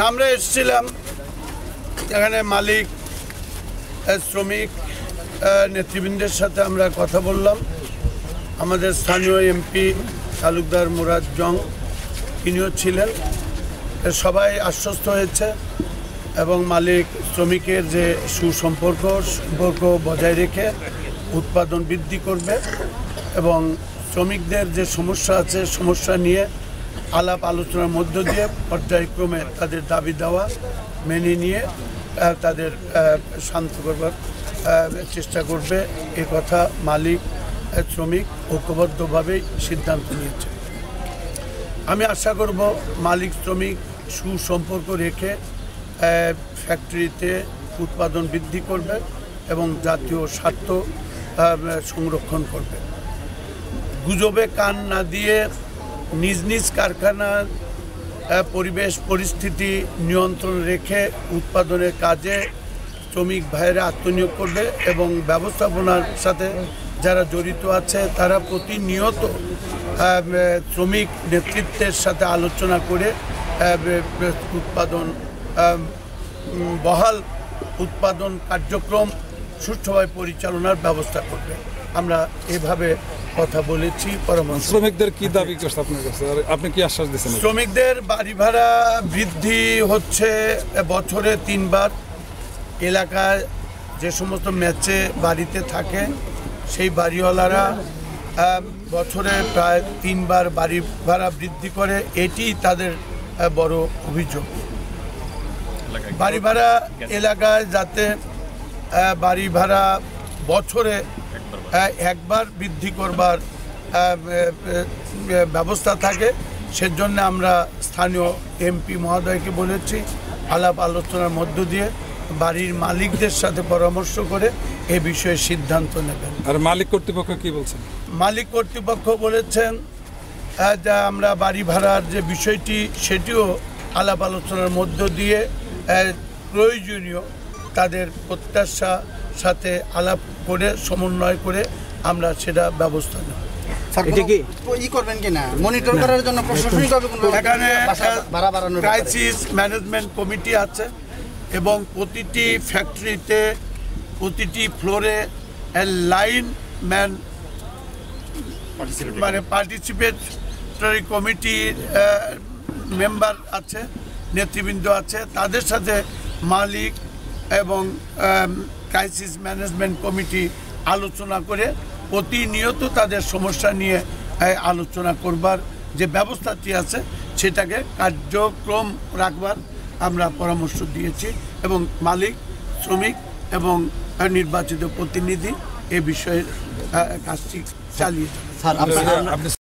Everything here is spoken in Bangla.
আমরা এসেছিলাম এখানে মালিক শ্রমিক নেতৃবৃন্দের সাথে আমরা কথা বললাম। আমাদের স্থানীয় এমপি তালুকদার মুরাদ জং তিনিও ছিলেন। সবাই আশ্বস্ত হয়েছে এবং মালিক শ্রমিকের যে সুসম্পর্ক বজায় রেখে উৎপাদন বৃদ্ধি করবে এবং শ্রমিকদের যে সমস্যা আছে সমস্যা নিয়ে আলাপ আলোচনার মধ্য দিয়ে পর্যায়ক্রমে তাদের দাবি দেওয়া মেনে নিয়ে তাদের শান্ত করবার চেষ্টা করবে এ কথা মালিক শ্রমিক ঐক্যবদ্ধভাবেই সিদ্ধান্ত নিয়েছে। আমি আশা করব মালিক শ্রমিক সুসম্পর্ক রেখে ফ্যাক্টরিতে উৎপাদন বৃদ্ধি করবে এবং জাতীয় স্বার্থ সংরক্ষণ করবে। গুজবে কান না দিয়ে নিজ নিজ কারখানার পরিবেশ পরিস্থিতি নিয়ন্ত্রণ রেখে উৎপাদনের কাজে শ্রমিক ভাইয়েরা আত্মনিয়োগ করবে এবং ব্যবস্থাপনার সাথে যারা জড়িত আছে তারা প্রতিনিয়ত শ্রমিক নেতৃত্বের সাথে আলোচনা করে উৎপাদন বহাল উৎপাদন কার্যক্রম সুষ্ঠুভাবে পরিচালনার ব্যবস্থা করবে। আমরা এভাবে কথা বলেছি। পরামর্শ শ্রমিকদের কি দাবি করছে আপনার কাছে, আপনি কি আশ্বাস দিচ্ছেন? শ্রমিকদের বাড়ি ভাড়া বৃদ্ধি হচ্ছে বছরে 3 বার। এলাকায় যে সমস্ত ম্যাচে বাড়িতে থাকে সেই বাড়িওয়ালারা বছরে প্রায় 3 বার বাড়ি ভাড়া বৃদ্ধি করে, এটি তাদের বড় অভিযোগ। বাড়ি ভাড়া এলাকায় যাতে বাড়ি ভাড়া বছরে একবার বৃদ্ধি করবার ব্যবস্থা থাকে, সেজন্য আমরা স্থানীয় এমপি মহোদয়কে বলেছি আলাপ আলোচনার মধ্য দিয়ে বাড়ির মালিকদের সাথে পরামর্শ করে এ বিষয়ে সিদ্ধান্ত নেবেন। আর মালিক কর্তৃপক্ষ কি বলছেন? মালিক কর্তৃপক্ষ বলেছেন যে আমরা বাড়ি ভাড়ার যে বিষয়টি সেটিও আলাপ আলোচনার মধ্য দিয়ে প্রয়োজনীয় তাদের প্রত্যাশা সাথে আলাপ করে সমন্বয় করে আমরা সেটা ব্যবস্থা নেব। এখানে ক্রাইসিস ম্যানেজমেন্ট কমিটি আছে এবং প্রতিটি ফ্যাক্টরিতে প্রতিটি ফ্লোরে লাইন ম্যান মানে পার্টিসিপেটরি কমিটির মেম্বার আছে, নেতৃবৃন্দ আছে। তাদের সাথে মালিক এবং ক্রাইসিস ম্যানেজমেন্ট কমিটি আলোচনা করে প্রতিনিয়ত তাদের সমস্যা নিয়ে আলোচনা করবার যে ব্যবস্থাটি আছে সেটাকে কার্যক্রম রাখবার আমরা পরামর্শ দিয়েছি এবং মালিক শ্রমিক এবং নির্বাচিত প্রতিনিধি এ বিষয়ে কাজটি চালিয়ে যাবে।